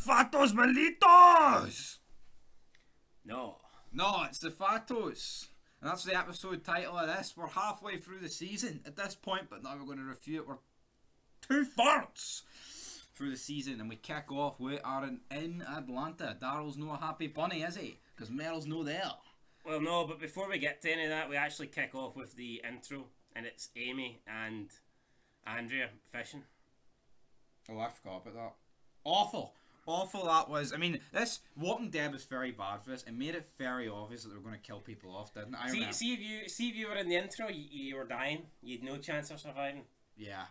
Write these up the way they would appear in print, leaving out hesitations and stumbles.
Vatos Malitos! No. No, it's the Vatos. And that's the episode title of this. We're halfway through the season at this point, but now we're going to review it. We're 2/3 through the season, and we kick off with Aaron in Atlanta. Daryl's no a happy bunny, is he? Because Merle's no there. Well, no, but before we get to any of that, we actually kick off with the intro, and it's Amy and Andrea fishing. Oh, I forgot about that. Awful that was. I mean, this Walking Dead was very bad for this. It made it very obvious that they were going to kill people off, didn't it? See if you were in the intro, you were dying. You had no chance of surviving. Yeah,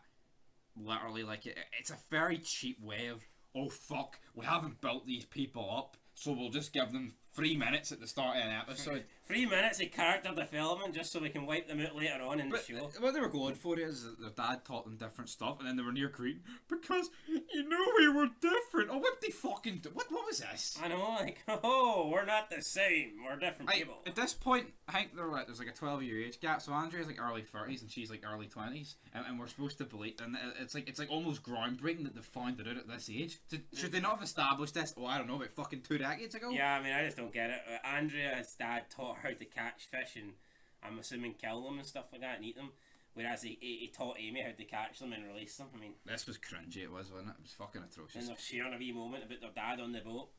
literally, like it's a very cheap way of, oh fuck, we haven't built these people up, so we'll just give them 3 minutes at the start of an episode. 3 minutes of character development just so we can wipe them out later on in the show. What they were going for is that their dad taught them different stuff, and then they were near Green because we were different. Oh, what they fucking do? What was this? I know, like, oh, we're not the same. We're different people. At this point, I think there's like a 12-year age gap. So Andrea's like early 30s and she's like early 20s, and we're supposed to believe, and it's like almost groundbreaking that they've found it out at this age. Should they not have established this? Oh, I don't know, about fucking 2 decades ago. Yeah, I mean, I just don't get it. Andrea's dad taught her how to catch fish and I'm assuming kill them and stuff like that and eat them, whereas he taught Amy how to catch them and release them. I mean, this was cringy, it wasn't it? It was fucking atrocious. And they're sharing a wee moment about their dad on the boat.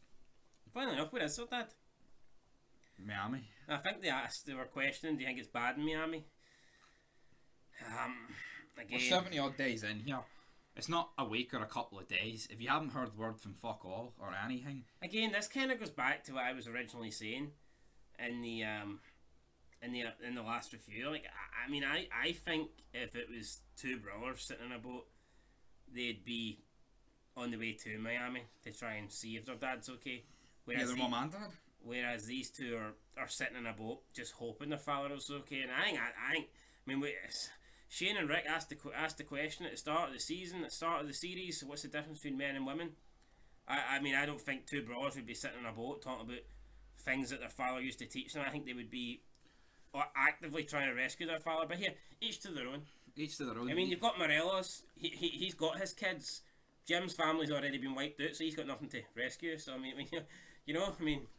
Funnily enough, where is their dad? Miami. I think they were questioning, do you think it's bad in Miami? Again, we're 70 odd days in here. It's not a week or a couple of days. If you haven't heard word from fuck all or anything. Again, this kind of goes back to what I was originally saying in the last review. Like, I mean, I think if it was two brothers sitting in a boat, they'd be on the way to Miami to try and see if their dad's okay. Whereas their mum and dad. Whereas these two are sitting in a boat just hoping their father is okay. And I mean, Shane and Rick asked the question at the start of the season, at the start of the series, what's the difference between men and women? I mean, I don't think two brothers would be sitting in a boat talking about things that their father used to teach them. I think they would be actively trying to rescue their father. But here, each to their own. Each to their own. I mean, you've got Morello's. He's got his kids. Jim's family's already been wiped out, so he's got nothing to rescue. So I mean,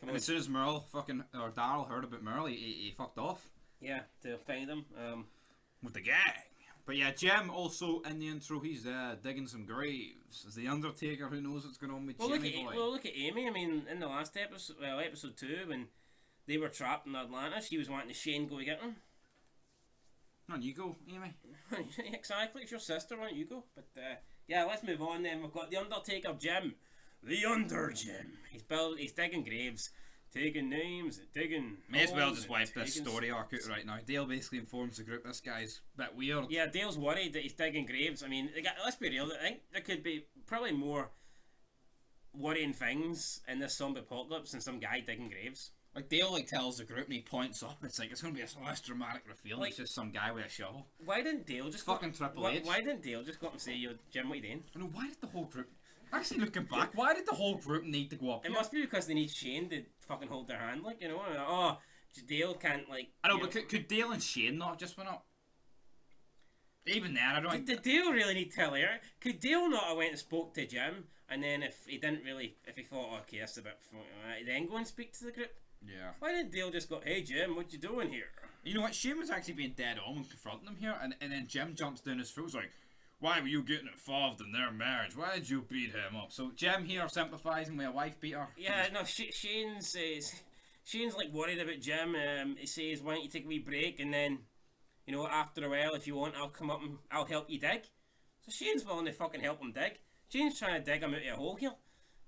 come on. As soon as Merle or Daryl heard about Merle, he fucked off. Yeah, to find him. With the gang. But yeah, Jim also in the intro, he's digging some graves. As the Undertaker, who knows what's going on with Jimmy boy. Well, look at Amy. I mean, in the last episode, episode 2, when they were trapped in Atlanta, she was wanting Shane go get them. Why don't you go, Amy? Exactly, it's your sister, why don't you go? But yeah, let's move on then. We've got the Undertaker Jim. The Under Jim. He's digging graves. Taking names, digging. May as well just wipe this story arc out right now. Dale basically informs the group this guy's a bit weird. Yeah, Dale's worried that he's digging graves. I mean, let's be real. I think there could be probably more worrying things in this zombie apocalypse than some guy digging graves. Like Dale tells the group and he points up. It's like it's gonna be a less dramatic reveal. Like, it's just some guy with a shovel. Why didn't Dale just fucking Triple H? Why didn't Dale just go up and say, "Yo, Jim, what are you doing?" I know. Why did the whole group? Actually, looking back, why did the whole group need to go up? It must be because they need Shane to fucking hold their hand, like, you know. Oh, Dale can't, like. I know, but could Dale and Shane not have just went up? Even then, I don't. Did Dale really need to tell her? Could Dale not have went and spoke to Jim, and then if he thought, okay, that's a bit, then go and speak to the group? Yeah. Why didn't Dale just go, "Hey Jim, what you doing here?" You know what? Shane was actually being dead on when confronting him here, and then Jim jumps down his throat, was like, "Why were you getting involved in their marriage? Why did you beat him up?" So Jim here sympathising with a wife beater. Yeah, no, Shane says, Shane's like worried about Jim. He says, "Why don't you take a wee break, and then, you know, after a while, if you want, I'll come up and I'll help you dig." So Shane's willing to fucking help him dig. Shane's trying to dig him out of a hole here,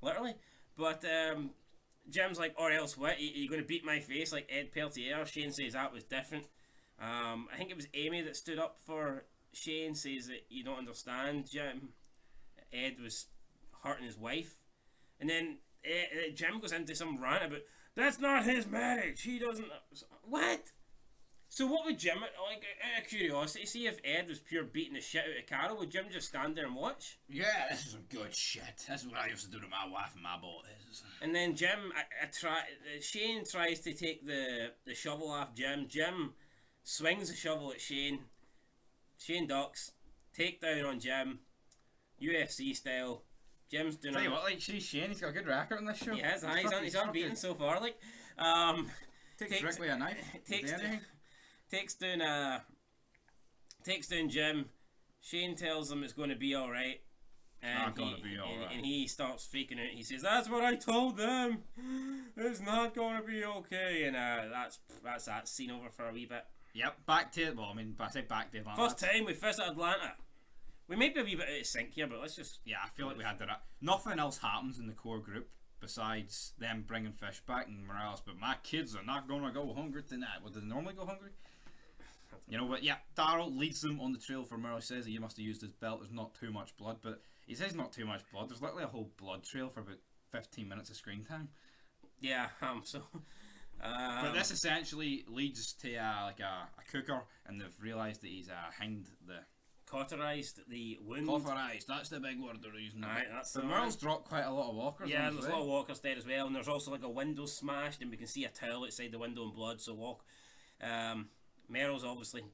literally. But Jim's like, "Or else what? Are you going to beat my face like Ed Peltier?" Shane says that was different. I think it was Amy that stood up for Shane, says that you don't understand, Jim. Ed was hurting his wife. And then Jim goes into some rant about, "That's not his marriage. He doesn't..." What? So what would Jim, like, out of curiosity, see if Ed was pure beating the shit out of Carol, would Jim just stand there and watch? Yeah, this is some good shit. This is what I used to do to my wife and my boys. And then Jim, Shane tries to take the shovel off Jim. Jim swings the shovel at Shane. Shane ducks, takedown on Jim, UFC style, Jim's doing. Tell you what, like, Shane, he's got a good record on this show. He has, he's unbeaten so far. Like, takes Rick with a knife. Takes down Jim. Shane tells him it's going to be all right. And and he starts freaking out. He says, "That's what I told them. It's not going to be okay." And that's that scene over for a wee bit. Yep, back to Atlanta. First time we visit Atlanta. We might be a wee bit out of sync here, but let's just... Yeah, I feel like we had that. Nothing else happens in the core group besides them bringing fish back and Morales. But my kids are not going to go hungry tonight. Well, do they normally go hungry? You know, but yeah, Daryl leads them on the trail for Merle. Says he must have used his belt. There's not too much blood, but he says not too much blood. There's literally a whole blood trail for about 15 minutes of screen time. Yeah, but this essentially leads to a cooker, and they've realised that he's hanged the... Cauterized the wound. Cauterized, that's the big word they're using. Right, that's but Merle's dropped quite a lot of walkers. Yeah, there's a lot of walkers there as well, and there's also like a window smashed, and we can see a towel outside the window and blood, so Merle's obviously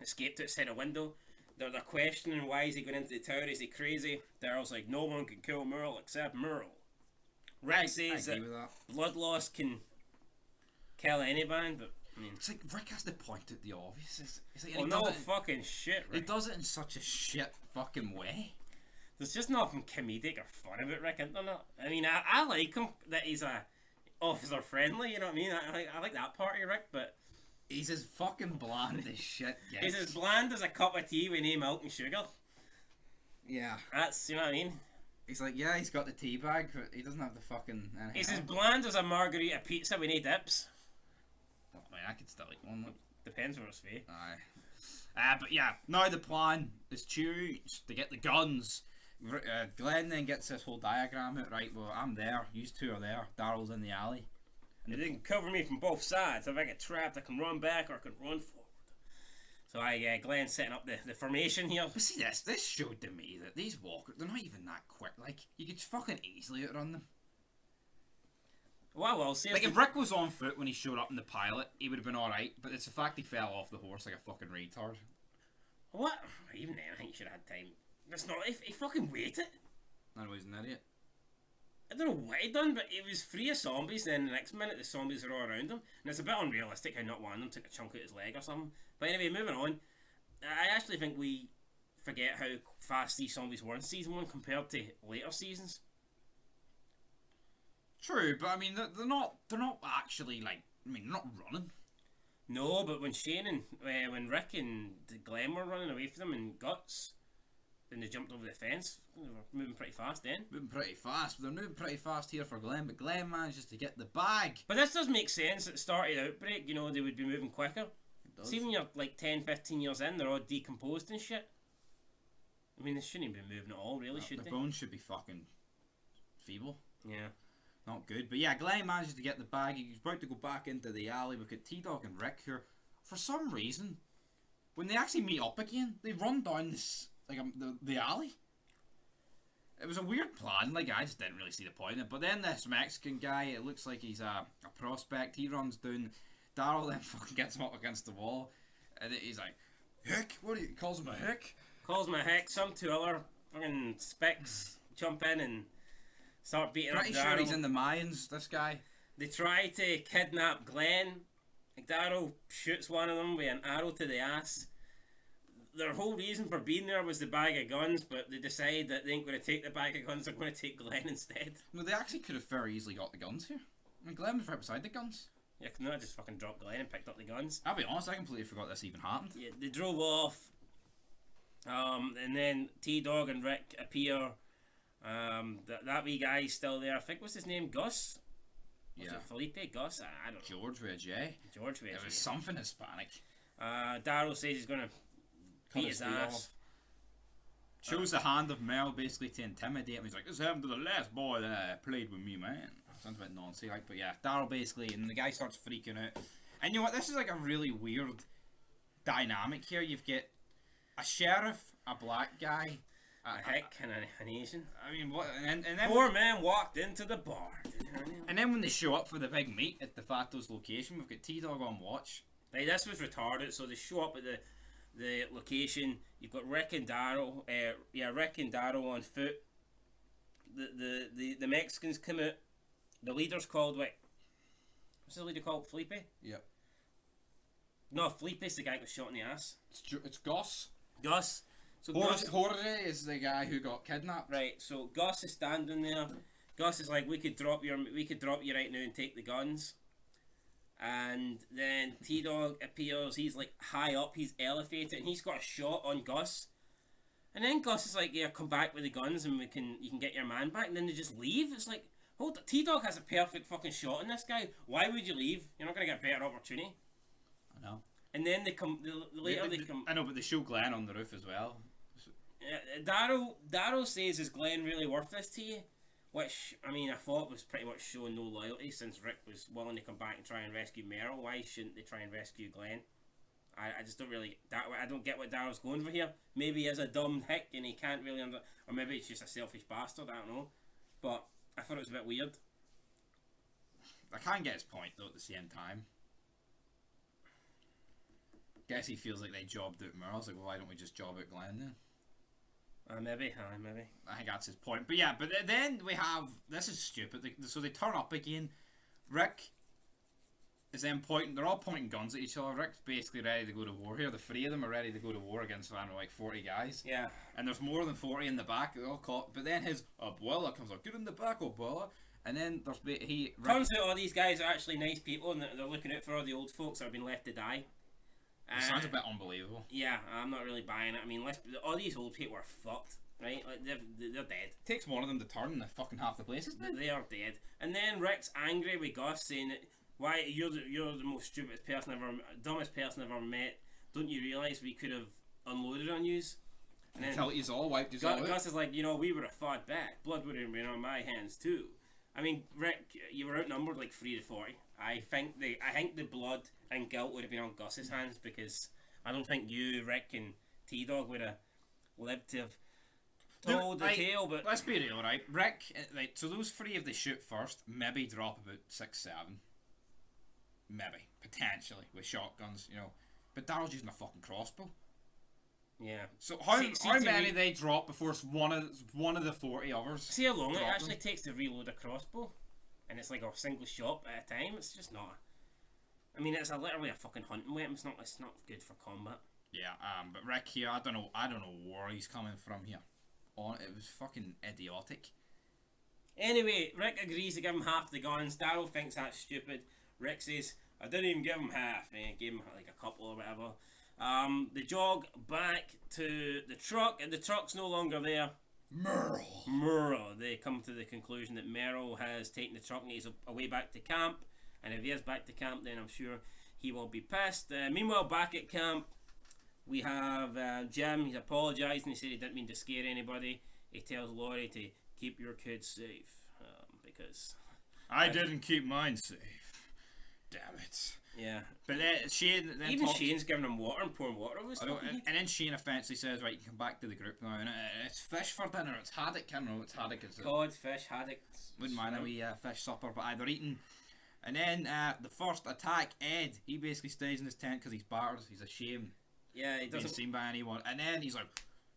escaped outside a window. They're questioning why is he going into the tower, is he crazy? Daryl's like, no one can kill Merle except Merle. Rick says that blood loss can kill anyone, but I mean, it's like Rick has to point at the obvious. It's like, oh no, fucking shit, Rick. He does it in such a shit fucking way. There's just nothing comedic or fun about Rick, isn't there? I mean, I like him, that he's a officer friendly, you know what I mean? I like that part of Rick, but... He's as fucking bland as shit gets. He's as bland as a cup of tea with no milk and sugar. Yeah. That's, you know what I mean? He's like, yeah, he's got the tea bag, but he doesn't have the fucking... He's as bland as a margarita pizza with no dips. Oh, man, I could still eat one. Look. Depends where it's for. Aye. But yeah, now the plan is to get the guns. Glenn then gets this whole diagram out, right, well, I'm there, you two are there, Daryl's in the alley. And they can cover me from both sides. If I get trapped, I can run back or I can run forward. So Glenn's setting up the formation here. But see, this showed to me that these walkers, they're not even that quick. Like, you could fucking easily outrun them. Well, see. Like, if Rick was on foot when he showed up in the pilot, he would have been alright. But it's the fact he fell off the horse like a fucking retard. What? Even then, I think he should have had time. That's not. He fucking waited. No, he's an idiot. I don't know what he done, but he was free of zombies, then the next minute the zombies are all around him. And it's a bit unrealistic how not one of them took a chunk out his leg or something. But anyway, moving on. I actually think we forget how fast these zombies were in Season 1 compared to later seasons. True, but I mean, they're not actually, like, I mean, they're not running. No, but when Shane and, when Rick and Glenn were running away from them in Guts, then they jumped over the fence. They were moving pretty fast then. Moving pretty fast. They're moving pretty fast here for Glenn, but Glenn manages to get the bag. But this does make sense. At the start of the outbreak, you know, they would be moving quicker. See, when you're like 10, 15 years in, they're all decomposed and shit. I mean, they shouldn't even be moving at all, really, should they? Their bones should be fucking feeble. Yeah. Not good. But yeah, Glenn manages to get the bag. He's about to go back into the alley. We've got T-Dog and Rick here. For some reason, when they actually meet up again, they run down this... like the alley. It was a weird plan. Like, I just didn't really see the point in it. But then this Mexican guy, it looks like he's a prospect. He runs down. Daryl then fucking gets him up against the wall, and he's like, "Hick, what do you?" Calls him a hick. Calls him a hick. Some two other fucking specs jump in and start beating up Daryl. Pretty sure he's in the Mayans. This guy. They try to kidnap Glenn. Like, Daryl shoots one of them with an arrow to the ass. Their whole reason for being there was the bag of guns, but they decide that they ain't going to take the bag of guns, they're going to take Glenn instead. No, they actually could have very easily got the guns here. I mean, Glenn was right beside the guns. Yeah, couldn't I just fucking dropped Glenn and picked up the guns? I'll be honest, I completely forgot this even happened. Yeah, they drove off, and then T-Dog and Rick appear. That wee guy's still there. I think, what's his name? Gus? Was it Felipe? Gus? I don't know. George with a J. George with a J. It was something Hispanic. Daryl says he's going to beat his ass. Shows the hand of Merle basically to intimidate him. He's like, "This happened to the last boy that played with me, man." Sounds a bit nonsense, like, but yeah, Daryl basically, and the guy starts freaking out. And you know what? This is like a really weird dynamic here. You've got a sheriff, a black guy, a hick, and an Asian. I mean, what? And then four men walked into the bar. And then when they show up for the big meet at the Vatos location, we've got T-Dog on watch. Like, this was retarded. So they show up at the location. You've got Rick and Daryl. Rick and Daryl on foot. the Mexicans come out. The leader's called what? What's the leader called? Felipe? Yep. No, Felipe's the guy who got shot in the ass. It's Gus. Gus. So Jorge is the guy who got kidnapped. Right. So Gus is standing there. Gus is like, we could drop you right now and take the guns. And then T-Dog appears. He's like high up. He's elevated, and he's got a shot on Gus. And then Gus is like, yeah, come back with the guns, and you can get your man back. And then they just leave. It's like, hold on, T-Dog has a perfect fucking shot on this guy. Why would you leave? You're not gonna get a better opportunity. I know. And then they come later. They come. I know, but they show Glenn on the roof as well. Daryl says, is Glenn really worth this to you? Which, I mean, I thought was pretty much showing no loyalty, since Rick was willing to come back and try and rescue Merle. Why shouldn't they try and rescue Glenn? I just don't really... I don't get what Daryl's going for here. Maybe he's a dumb hick and he can't really or maybe it's just a selfish bastard, I don't know. But I thought it was a bit weird. I can't get his point, though, at the same time. Guess he feels like they jobbed out Merle's like, well, why don't we just job out Glenn then? Maybe. I think that's his point. But yeah, but then we have... This is stupid. So they turn up again. Rick is then pointing... They're all pointing guns at each other. Rick's basically ready to go to war here. The three of them are ready to go to war against, I don't know, like 40 guys. Yeah. And there's more than 40 in the back. They're all caught. But then his abuela comes up. Get in the back, abuela. And then there's... Turns out all these guys are actually nice people, and they're looking out for all the old folks that have been left to die. It sounds a bit unbelievable. Yeah, I'm not really buying it. I mean, all these old people are fucked, right? Like they're dead. It takes one of them to turn, and fucking half the place is dead. They are dead. And then Rick's angry with Gus, saying that, why you're the most stupidest person dumbest person I've ever met. Don't you realise we could have unloaded on yous? And then Until he's all wiped his all out. Gus is like, we would have fought back. Blood would have been on my hands too. I mean, Rick, you were outnumbered like 3 to 40. I think the blood and guilt would have been on Gus's hands, because I don't think you, Rick, and T-Dog would have lived to have told the tale. But let's be real, right? Rick, so those three, if they shoot first, maybe drop about 6, 7. Maybe, potentially, with shotguns, But Daryl's using a fucking crossbow. Yeah. So how many they drop before one of the 40 others? See how long it actually takes to reload a crossbow, and it's like a single shot at a time. It's just not. I mean, it's literally a fucking hunting weapon. It's not good for combat. Yeah. But Rick here, I don't know where he's coming from here. It was fucking idiotic. Anyway, Rick agrees to give him half the guns. Daryl thinks that's stupid. Rick says, I didn't even give him half. I gave him like a couple or whatever. They jog back to the truck, and the truck's no longer there. Merle. They come to the conclusion that Merle has taken the truck and he's away back to camp. And if he is back to camp, then I'm sure he will be pissed. Meanwhile, back at camp, we have Jim. He's apologising. He said he didn't mean to scare anybody. He tells Laurie to keep your kids safe, because I didn't keep mine safe. Damn it. Yeah. But Shane then even Shane's giving him water and pouring water over his fucking head. And then Shane eventually says, right, you can come back to the group now. And it's fish for dinner. It's haddock. I don't know. It's haddock. Cod, fish, haddock. Wouldn't mind a wee fish supper, but either eating. And then the first attack, Ed, he basically stays in his tent because he's battered. He's ashamed. Yeah, he doesn't being seen by anyone. And then he's like,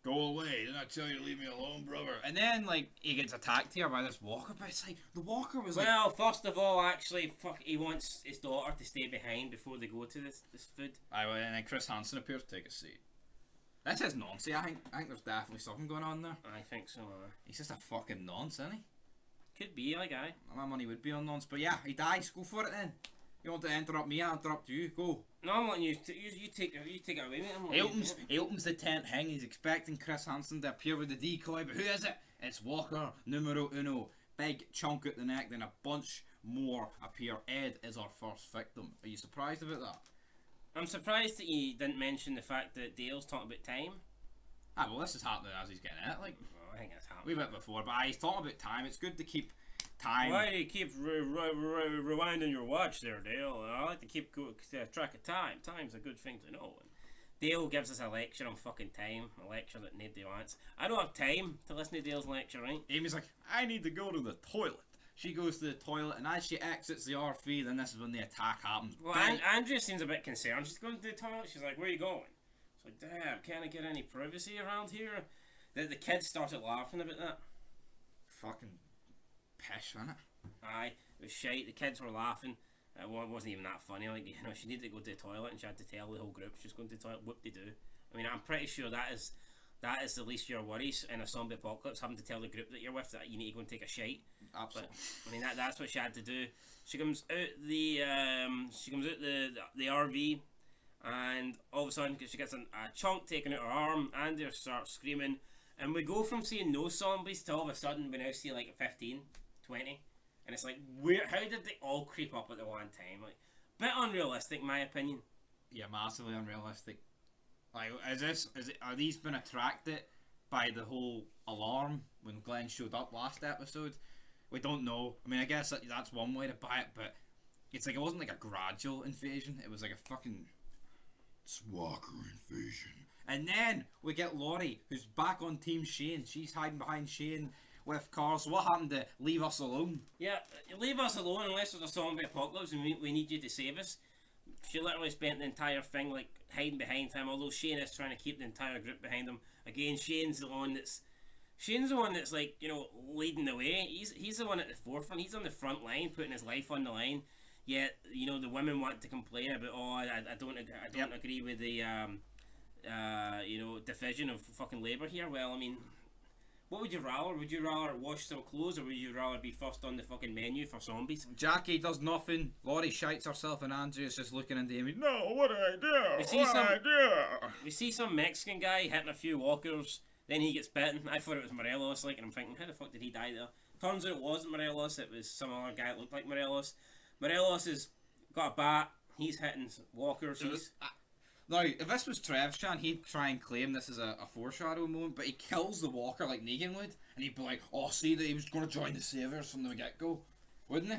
go away. Didn't I tell you to leave me alone, brother? And then, he gets attacked here by this walker. But it's like, the walker was well, first of all, actually, he wants his daughter to stay behind before they go to this food. And then Chris Hansen appears to take a seat. That's his nonce. I think there's definitely something going on there. I think so. He's just a fucking nonce, isn't he? Could be, like guy. My money would be on nonce. But yeah, he dies. Go for it then. You want to interrupt me? I'll interrupt you. Go. No, I'm letting you. You take it away, mate. He opens the tent hang. He's expecting Chris Hansen to appear with the decoy, but who is it? It's Walker numero uno. Big chunk at the neck. Then a bunch more appear. Ed is our first victim. Are you surprised about that? I'm surprised that you didn't mention the fact that Dale's talking about time. Well, this is happening as he's getting it. I think it's happening. We went before, but he's talking about time. It's good to keep time. Why do you keep rewinding your watch there, Dale? I like to keep track of time. Time's a good thing to know. And Dale gives us a lecture on fucking time, a lecture that nobody wants. I don't have time to listen to Dale's lecture, right? Amy's like, I need to go to the toilet. She goes to the toilet, and as she exits the RV, then this is when the attack happens. Well, Andrea seems a bit concerned. She's going to the toilet. She's like, where are you going? She's like, damn, can't I get any privacy around here? The kids started laughing about that. fucking pish, wasn't it? Aye, it was shite. The kids were laughing. It wasn't even that funny. Like, you know, she needed to go to the toilet and she had to tell the whole group she's going to the toilet. Whoop de do. I mean, I'm pretty sure that is the least of your worries in a zombie apocalypse, having to tell the group that you're with that you need to go and take a shite. Absolutely. But I mean, that's what she had to do. She comes out the RV, and all of a sudden she gets a chunk taken out her arm. Andrea starts screaming, and we go from seeing no zombies to all of a sudden we now see like 15, 20. And it's like, how did they all creep up at the one time? Like, bit unrealistic, in my opinion. Yeah, massively unrealistic. Like, are these been attracted by the whole alarm when Glenn showed up last episode? We don't know. I mean, I guess that's one way to buy it, but it's like it wasn't like a gradual invasion. It was like a fucking Swalker invasion. And then we get Laurie, who's back on Team Shane. She's hiding behind Shane with Carl. So what happened to leave us alone? Yeah, leave us alone unless there's a zombie apocalypse and we need you to save us. She literally spent the entire thing like hiding behind him, although Shane is trying to keep the entire group behind him. Again, Shane's the one that's like, you know, leading the way. He's the one at the forefront. He's on the front line, putting his life on the line. Yet, you know, the women want to complain about, I don't agree with the you know, division of fucking labour here. Well, I mean, what would you rather? Would you rather wash some clothes, or would you rather be first on the fucking menu for zombies? Jackie does nothing. Laurie shites herself, and Andrea's just looking into Amy. No, what did I do? We see some Mexican guy hitting a few walkers. Then he gets bitten. I thought it was Morelos, like, and I'm thinking, how the fuck did he die there? Turns out it wasn't Morelos. It was some other guy that looked like Morelos. Morelos has got a bat. He's hitting walkers. Now, if this was Trevshan, he'd try and claim this is a foreshadow moment, but he kills the walker like Negan would, and he'd be like, oh, see that he was going to join the Saviours from the get-go, wouldn't he?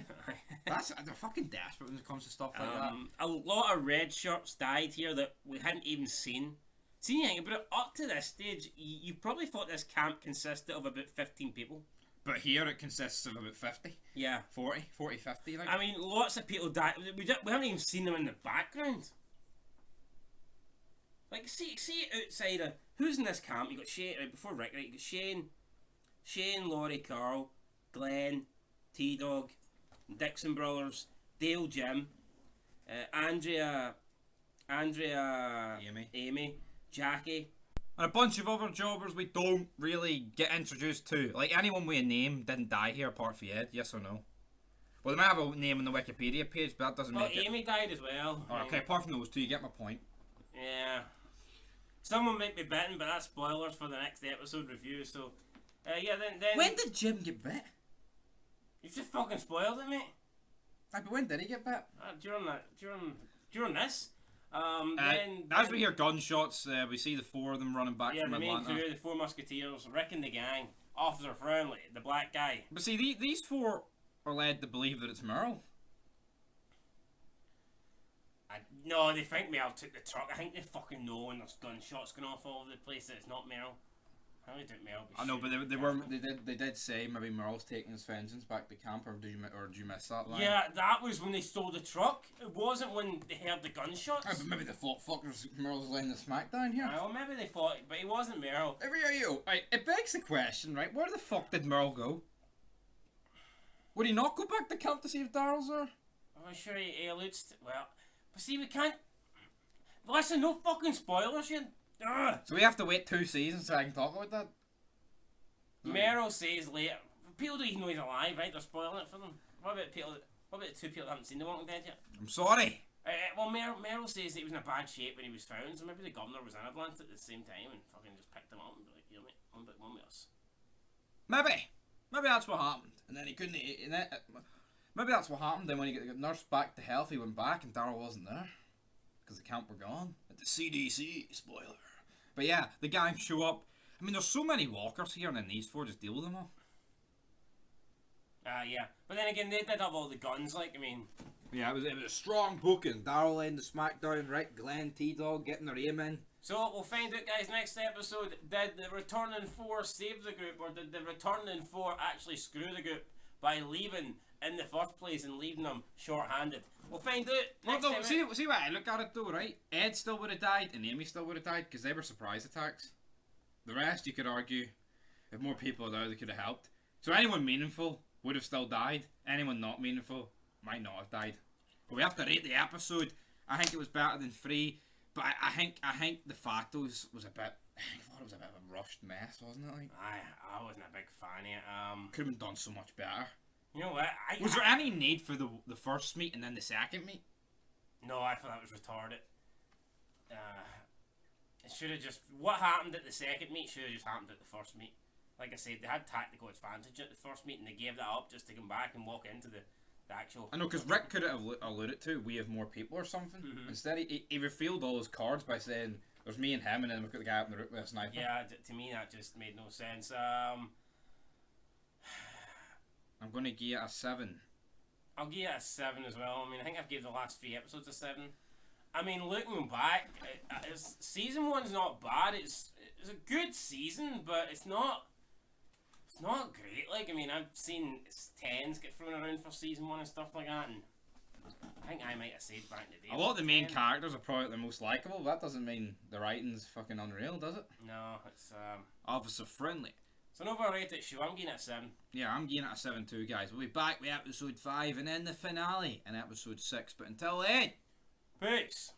They're fucking desperate when it comes to stuff like that. A lot of red shirts died here that we hadn't even seen. See anything about it, up to this stage, you probably thought this camp consisted of about 15 people. But here it consists of about 50. Yeah. 40, 50. Like. I mean, lots of people died. We haven't even seen them in the background. Like, see outside of, who's in this camp? You got Shane, before Rick, right? You got Shane, Laurie, Carl, Glenn, T-Dog, Dixon Brothers, Dale, Jim, Andrea, Amy, Jackie. And a bunch of other jobbers we don't really get introduced to. Like, anyone with a name didn't die here apart from Ed, yes or no? Well, they might have a name on the Wikipedia page, but that doesn't make it... Amy died as well. Oh, okay, apart from those two, you get my point. Yeah. Someone might be bitten, but that's spoilers for the next episode review, so... yeah, then... When did Jim get bit? You've just fucking spoiled it, mate. Aye, but when did he get bit? During this. As we hear gunshots, we see the four of them running back from Atlanta. Yeah, the main crew, the four musketeers, Rick and the gang, Officer Brownlee, the black guy. But see, these four are led to believe that it's Merle. No, they think Merle took the truck. I think they fucking know when there's gunshots going off all over the place that it's not Merle. I really doubt Merle. I know, but they did say maybe Merle's taking his vengeance back to camp, or did you miss that line? Yeah, that was when they stole the truck. It wasn't when they heard the gunshots. But maybe they thought fuckers Merle's laying the smack down here. Well, maybe they thought, but he wasn't Merle. Right, it begs the question, right? Where the fuck did Merle go? Would he not go back to camp to see if Daryl's there? I'm sure he alludes to, well, but see, we can't. Listen, no fucking spoilers, you. Ugh. So we have to wait 2 seasons so I can talk about that? Merle says later. People don't even know he's alive, right? They're spoiling it for them. What about the 2 people that haven't seen The Walking Dead yet? I'm sorry. Well, Merle says that he was in a bad shape when he was found, so maybe the governor was in Atlanta at the same time and fucking just picked him up and be like, here, mate, one with us. Maybe that's what happened. And then he couldn't. Maybe that's what happened. Then when he got nursed back to health, he went back and Daryl wasn't there because the camp were gone at the CDC. Spoiler. But yeah, the gang show up. I mean, there's so many walkers here, and then these four just deal with them all. Yeah. But then again, they did have all the guns. Like, I mean. Yeah, it was a strong booking. Daryl laying the smackdown, right? Glenn, T-Dog getting their aim in. So we'll find out, guys, next episode. Did the returning four save the group, or did the returning four actually screw the group by leaving in the first place and leaving them short-handed? We'll find out next time. See what I look at it though, right? Ed still would have died and Amy still would have died because they were surprise attacks. The rest, you could argue, if more people were there, they could have helped. So anyone meaningful would have still died. Anyone not meaningful might not have died. But we have to rate the episode. I think it was better than 3. But I think the Vatos was a bit. I thought it was a bit of a rushed mess, wasn't it? Like, I wasn't a big fan of it. could have been done so much better. You know what? Was there any need for the first meet and then the second meet? No, I thought that was retarded. It should have just. What happened at the second meet should have just happened at the first meet. Like I said, they had tactical advantage at the first meet and they gave that up just to come back and walk into the actual. I know, because Rick could have alluded to we have more people or something. Mm-hmm. Instead, he revealed all his cards by saying there's me and him, and then we've got the guy up in the roof with a sniper. Yeah, to me that just made no sense. I'm going to give it a 7. I'll give it a 7 as well. I mean, I think I've gave the last 3 episodes a 7. I mean, looking back, season 1's not bad. It's a good season, but it's not great. Like, I mean, I've seen 10s get thrown around for season 1 and stuff like that, and I think I might have said back in the day. A lot of the main 10. characters are probably the most likable, but that doesn't mean the writing's fucking unreal, does it? No, it's Officer friendly. it's an overrated show. I'm giving it a 7. Yeah, I'm giving it a 7 too, guys. We'll be back with episode 5 and then the finale in episode 6. But until then, Peace.